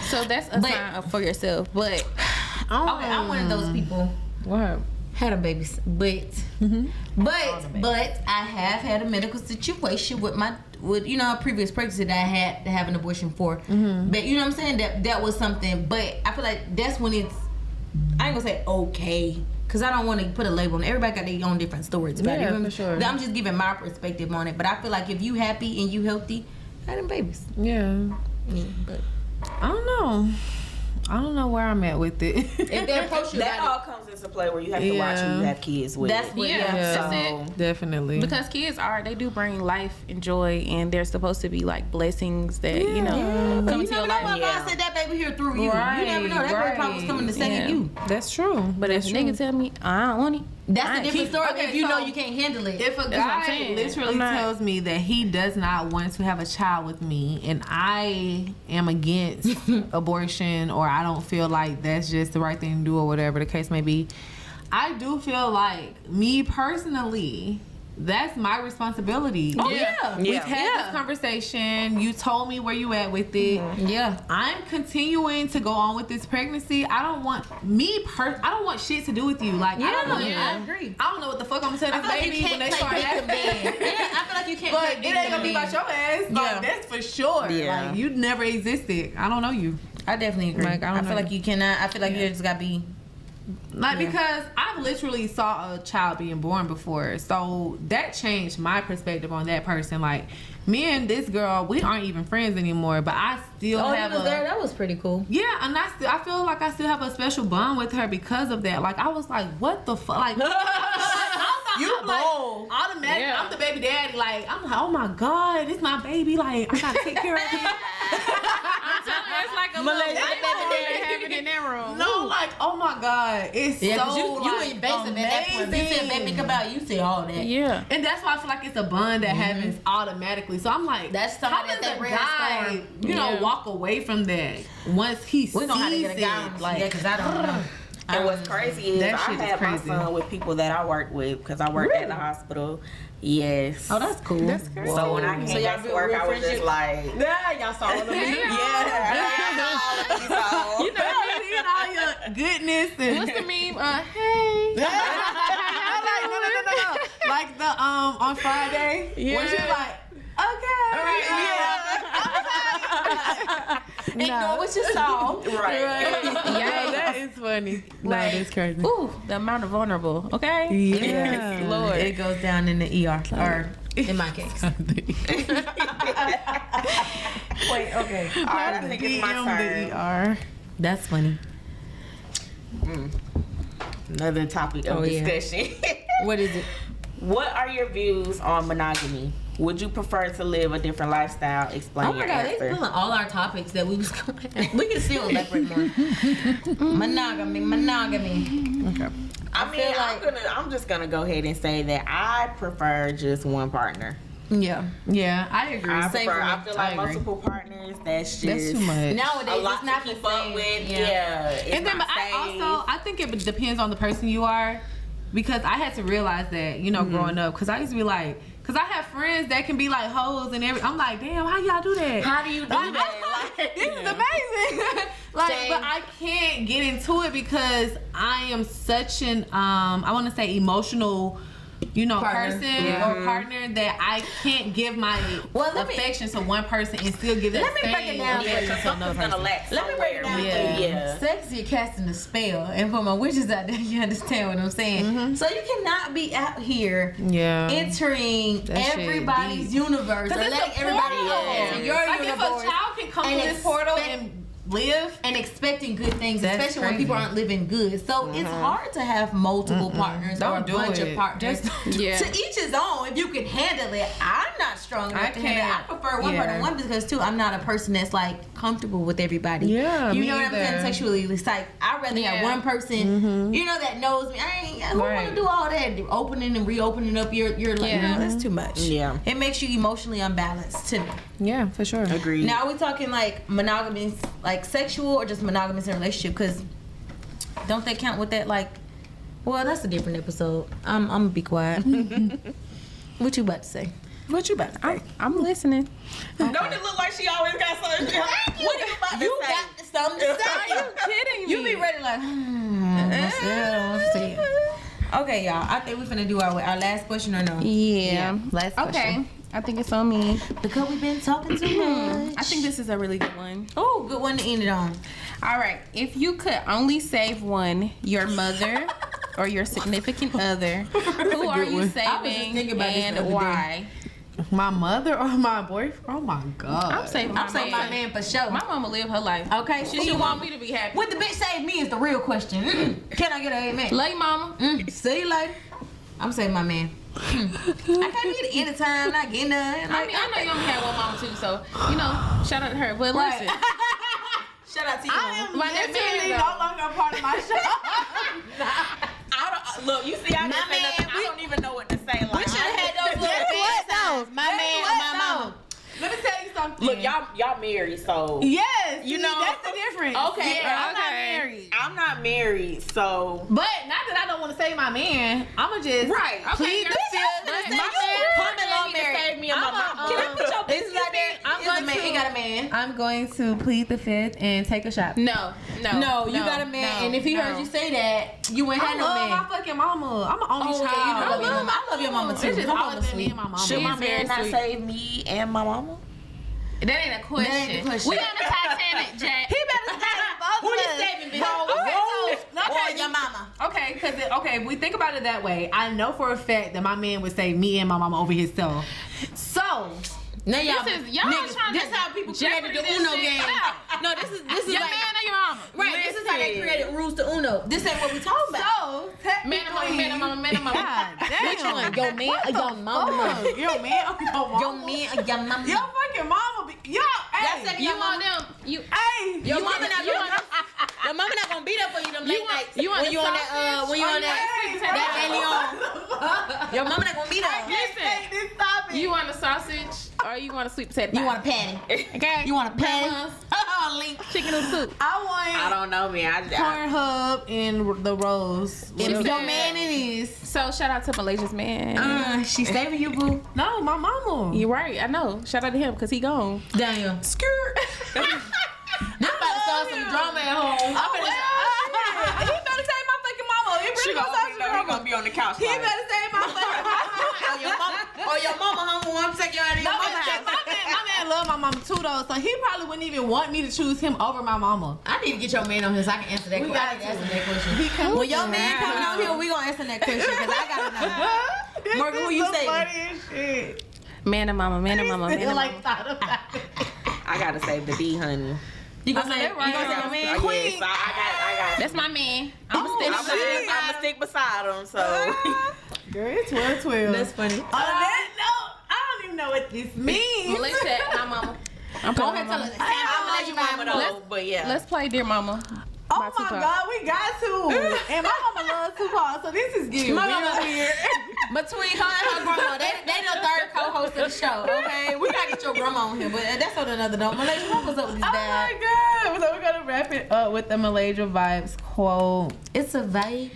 So that's a But- sign for yourself. But Okay, I'm one of those people. What? Had a baby, but I have had a medical situation with my you know, a previous pregnancy that I had to have an abortion for. But you know what I'm saying, that was something. But I feel like that's when it's, I ain't gonna say okay, because I don't want to put a label on it. Everybody got their own different stories about it. For sure. I'm just giving my perspective on it. But I feel like if you happy and you healthy, have them babies. Yeah. But I don't know where I'm at with it. if they approach you That all about comes into play where you have to watch who you have kids with. that's what, That's it. Definitely. Because kids they do bring life and joy, and they're supposed to be like blessings that, you know, But come you to your never know life. why God said that baby here through you. Right, You never know. That baby probably was coming to second Yeah. you. That's true. But if a nigga tell me, I don't want it. That's a different story okay, if you know so you can't handle it. If a what I'm guy saying. literally I'm not- tells me that he does not want to have a child with me and I am against abortion, or I don't feel like that's just the right thing to do, or whatever the case may be, I do feel like, me personally, that's my responsibility. Oh, yeah. We've had this conversation. You told me where you at with it. Yeah. I'm continuing to go on with this pregnancy. I don't want I don't want shit to do with you. Like, I don't know. I agree. I don't know what the fuck I'm gonna tell I this feel like you baby when can't they play start victim asking. man. Yeah, I feel like you can't But play it victim ain't gonna be man. about your ass. Yeah. Like, that's for sure. Yeah. Like, you never existed. I don't know you. I definitely agree. Like, I I, don't feel know. like you cannot. I feel like you just gotta be. Like, because I've literally saw a child being born before. So that changed my perspective on that person. Like, me and this girl, we aren't even friends anymore, but I still Oh, have you was there. That was pretty cool. Yeah, and I feel like I still have a special bond with her because of that. Like, I was like, what the fuck? Like, You I'm like, bold. automatically, Yeah. I'm the baby daddy. Like, I'm like, oh my God, it's my baby. Like, I gotta take care of it. It's like a little baby they have it in their room. No, like, oh my God, it's Yeah, so cause you like, invasive at that point. You said baby come out, you said all that. Yeah. and that's why I feel like it's a bond that happens automatically. So I'm like, That's how somebody does at that a rare guy, storm. you know, Yeah. walk away from that once he We gonna have to sees get a guy. it? Like, yeah, cause I don't know. And what's crazy is That I shit is had my crazy. son with people that I work with because I worked at the hospital. Yes. Oh, that's cool. That's great. So when I came So y'all back to built work, real I was just friendship? like, Yeah, y'all saw them. yeah. You know, seeing all your goodness and What's the meme? Hey. no. Like the on Friday, when she's like, okay, Ignore what you saw. Right. yeah, that is funny. That is crazy. Ooh, the amount of vulnerable. Okay. Yeah. Lord. It goes down in the ER, or in my case. Wait, okay. All right, I think it's my turn. The ER. That's funny. Another topic of Oh, yeah. discussion. What is it? What are your views on monogamy? Would you prefer to live a different lifestyle? Explain Oh my your God, they answer. pulling all our topics that we was going to have. We can still elaborate more. Monogamy. Okay. I mean, I'm just gonna go ahead and say that I prefer just one partner. Yeah. Yeah, I agree. I Same prefer. for me. I feel I like agree. multiple partners. That's just That's too much. Nowadays, a lot it's not to the keep up same. with. Yeah, it's And then, not but I safe. also, I think it depends on the person you are, because I had to realize that, you know, growing up, because I used to be like, because I have friends that can be like hoes and everything. I'm like, damn, how y'all do that? How do you do that? This is amazing. Like, Same. but I can't get into it because I am such an, I want to say emotional, you know, Partner. person or partner that I can't give my Well, let me- affection to one person and still give that Let me same break it down. affection Yeah, to something's another gonna person. lack Let me break it somewhere. down. Yeah. Sex, you're casting a spell. And for my witches out there, you understand what I'm saying? So you cannot be out here Yeah. entering That shit everybody's deep. universe or Because letting it's a everybody portal. else into your Like, if a universe. child can come and through this portal expect- and live, and expecting good things, That's especially when crazy. people aren't living good. So it's hard to have multiple partners or a Don't do bunch it. of partners. Yeah. To each his own. If you can handle it, I'm not strong enough I to handle it. I can't. prefer one Yeah. partner, one because too, I'm not a person that's like comfortable with everybody. Yeah, you me know what I'm either. saying? Sexually, it's like I'd rather have Yeah. one person, you know, that knows me. I ain't who want Right. to do all that, opening and reopening up your like, Yeah. no, that's too much. Yeah. It makes you emotionally unbalanced to me. yeah, for sure. Agreed. Now, are we talking like monogamous, like sexual, or just monogamous in a relationship? Because don't they count with that? Like, well, that's a different episode. I'm gonna be quiet. What you about to say? What you about to say? I'm listening. Don't it look like she always got something? What are you about to You say? got something to say. Kidding me? You be ready like, what's it? Okay, y'all. I think we're finna do our last question or no? Yeah. Last question. Okay. I think it's on me. Because we've been talking too much. I think this is a really good one. Oh, good one to end it on. All right. If you could only save one, your mother or your significant other, who are you one. saving and why? My mother or my boyfriend? Oh my God. I'm saving my my man for sure. My mama live her life. Okay, She want me to be happy. What the bitch saved me is the real question. Can I get an amen? Love you, mama. See you later. I'm saving my man. I can't get it anytime, not getting none. I mean, I know you only had one mama too, so you know, shout out to her. But Right. listen, Shout out to you. I am But that literally man, no though. longer a part of my show. Look, you see, I My didn't say man, nothing. I don't even know what to say. Like, We should have had those little Guess what, fans. though? My Guess man what, or my though? mama. Let me tell you something. look, y'all married, so Yes, You see, know- that's the difference. Okay, yeah, I'm not okay. married. I'm not married, so But not that I don't want to save my man. I'ma just Right. plead the Okay, fifth. but My you man Comment on married. save me and my mama. Can I put your business out there? I'm It's a going man. to- He got a man. I'm going to plead the fifth and take a shot. no. No, you got a man, and if he heard you say that, you wouldn't I have no love man. my fucking mama. I'm an only Oh, child. yeah, you do love your mama. I love your mama too. It's just Her always mama's been me sweet. and my mama. should my She's very man not sweet. save me and my mama? That ain't a question. That ain't the question. We on the Titanic, Jack. He better save both Who of you us. saving, bitch? Okay, Or your mama? Okay, if we think about it that way, I know for a fact that my man would save me and my mama over himself. So, Now y'all, This is- y'all niggas, trying this to how people created jeopardy the this Uno shit game. out. No, this is Your like, man or your mama? right. This is how they created rules to Uno. This ain't what we talking about. so Man or mama, man or mama, man or mama. God damn. Which one? Your man or your mama? Fuck, your man or your mama? Your man or your mama? Your fucking mama be, yo, hey, second- You Your want mama. them? You hey, Your You mama want- not you gonna. want- Your mama not gonna beat up for you them late want- nights. you want when the you on that sausage? when you Or on you that want the that sweet Leon. Your mama not gonna beat up. Take this topic. You want a sausage or you want a sweet potato? You pie? want a patty? Okay. You want a patty? Grandma's Link. chicken and soup. I want I don't know, man. I Pornhub and the rose. If your said- man it is. So shout out to Malaysia's man. She saving you, boo. No, my mama. You're right. I know. Shout out to him because he gone. Damn. Skirt. This about to start some drama at home. He better save my fucking mama. He She really gonna, gonna save know he drama. gonna be on the couch. He like, better save my fucking mama. Or your mama home one take you out of your No, mama but house. my man love my mama too though, so he probably wouldn't even want me to choose him over my mama. I need to get your man on here so I can answer that question. got I to. can answer that question. He comes When your man coming on here, we gonna answer that question because I gotta know. Morgan, who you saving? Funniest shit. Man and mama, man and mama, man Still and like mama. thought about it. I gotta save the D, honey. You gonna I know say that right. you gonna say your man? Oh, yes, I got. That's my man. I'm Oh, gonna stick shit. by I'm gonna stick beside him. So Girl, it's 12-12. That's funny. On that note, I don't even know what this means. Well, let's check my mama. I'm Go playing ahead, my tell us. mama. I'm gonna let you mama though. But yeah, Let's play Dear Mama. Oh by my Tupac. God, we got to. And my mama loves Tupac, so this is getting My real mama- weird. Between her and her grandma, they the third co-host of the show. Okay, we gotta get your grandma on here, but that's on another note. Malaysia, what's up with this Oh dad? my God. So we're gonna wrap it up with the Malaysia Vibes quote. It's a vibe.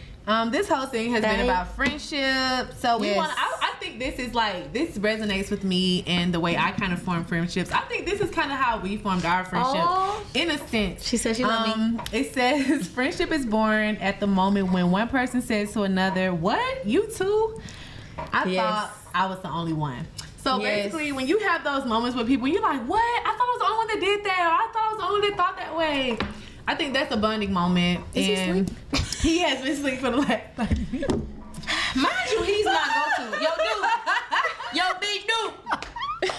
This whole thing has been Right. about friendship. So we Yes. want. I think this is like this resonates with me and the way I kind of form friendships. I think this is kind of how we formed our friendship, Oh. in a sense. She said she love me. It says friendship is born at the moment when one person says to another, "What? You too?" I Yes. thought I was the only one. So Yes. basically, when you have those moments with people, you're like, "What? I thought I was the only one that did that. Or I thought I was the only one that thought that way." I think that's a bonding moment. Is he and he has been asleep for the last 30 minutes. Mind you, he's my go-to. Yo, dude. Yo, big dude.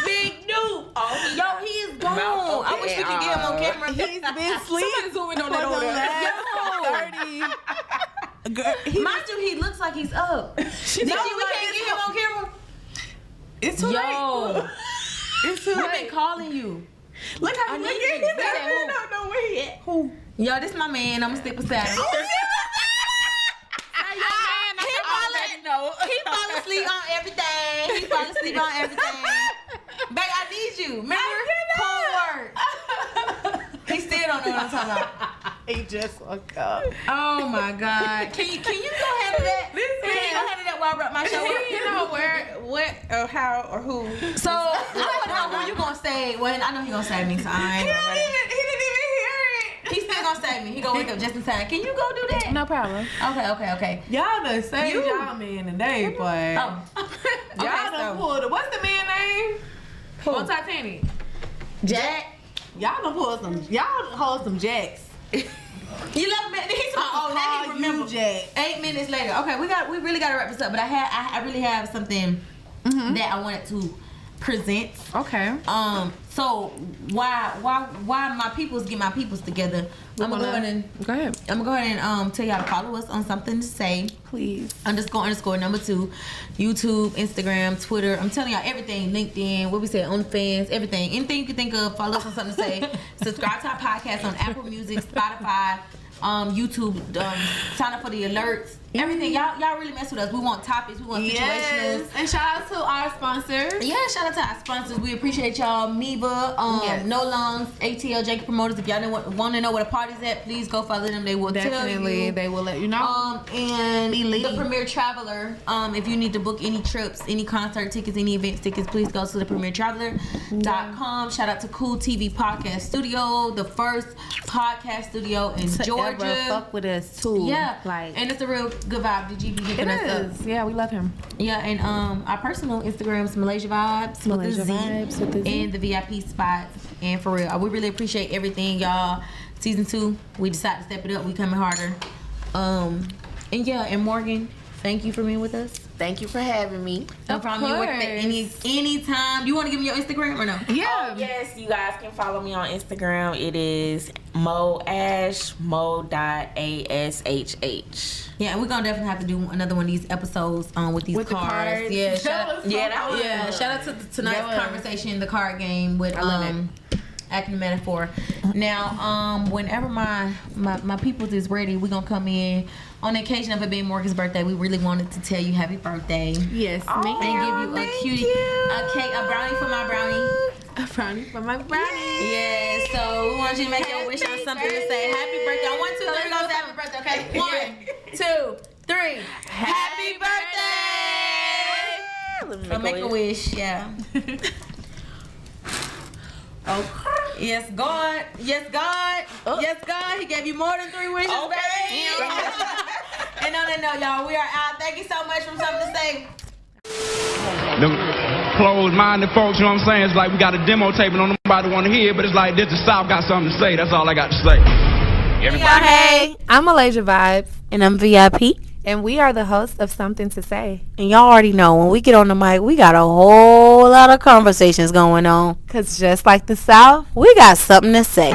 Big dude. Oh, Yo, he is gone. Mouth I wish we could get him on camera. He's been asleep zooming for on the that over there. last 30. Girl, Mind you, he looks like he's up. No, we can't get him on camera. it's too late. It's too We've late. been calling you. Look how I he need look you. at his Say I who? don't know where he at. Who? Yo, this my man. I'm gonna stick beside him. He fall asleep on everything. He fall asleep on everything. Babe, I need you. Remember? Homework. He still don't know what I'm talking about. He just woke up. Oh my God. Can you go handle that? Can you go handle that while I wrap my show up? You know where, what, or how, or who? So I want to know who you gonna say. Well, I know he gonna save me, so I ain't gonna He didn't even hear it. He's still gonna save me. He gonna wake up just in time. Can you go do that? No problem. Okay. Y'all done saved You. y'all man today, boy. Oh. Y'all done pulled it. What's the man name? On Titanic. Jack. Y'all done pulled some. Y'all hold some jacks. You love me. He's oh, now he remember. Jack. 8 minutes later. Okay, we really gotta wrap this up. But I really have something that I wanted to present. Okay. So why my peoples get my peoples together? I'm gonna go ahead and tell y'all to follow us on Something to Say. Please. __ number 2, YouTube, Instagram, Twitter. I'm telling y'all everything. LinkedIn, what we say, OnlyFans, everything. Anything you can think of, follow us on Something to Say. Subscribe to our podcast on Apple Music, Spotify, YouTube. Sign up for the alerts. Everything. Y'all really mess with us. We want topics. We want situationals. And shout out to our sponsors. Yeah, shout out to our sponsors. We appreciate y'all. Meba, No Lungs, ATL, Jacob Promoters. If y'all want to know where the party's at, please go follow them. They will tell you. They will let you know. And the Premier Traveler. If you need to book any trips, any concert tickets, any events tickets, please go to thepremiertraveler.com. Shout out to Cool TV Podcast Studio, the first podcast studio in Georgia. Fuck with us too. Yeah, like, and it's a real good vibe. The GB giving us up. Yeah, we love him. Yeah, and our personal Instagrams, Malaysia Vibes with the Z, and the VIP spots. And for real, we really appreciate everything, y'all. Season 2, we decided to step it up. We coming harder. And yeah, and Morgan, thank you for being with us. Thank you for having me. No problem. You work at any time. You want to give me your Instagram or no? Yeah. Oh, yes, you guys can follow me on Instagram. It is moash, mo.ashh. Yeah, and we're gonna definitely have to do another one of these episodes with these cards. Yeah, shout out to tonight's conversation, the card game with Acting Metaphor. Now, whenever my peoples is ready, we're gonna come in. On the occasion of it being Morgan's birthday, we really wanted to tell you happy birthday. Yes, and give you a cutie, a cake, a brownie for my brownie. A brownie for my brownie. Yeah, so we want you to make your wish on something to say. Happy birthday. On 1, 2, 3, go say happy birthday, okay? 1, 2, 3. Happy birthday! So make a wish, yeah. Okay. Yes, God. Yes, God. Yes, God. He gave you more than 3 wishes, baby. And on that note, y'all, we are out. Thank you so much from Something to Say. Them closed-minded folks, you know what I'm saying? It's like we got a demo tape and don't nobody want to hear, but it's like this the South got something to say. That's all I got to say. Everybody. Hey, I'm Malaysia Vibes. And I'm VIP. And we are the hosts of Something to Say. And y'all already know, when we get on the mic, we got a whole lot of conversations going on. Because just like the South, we got something to say.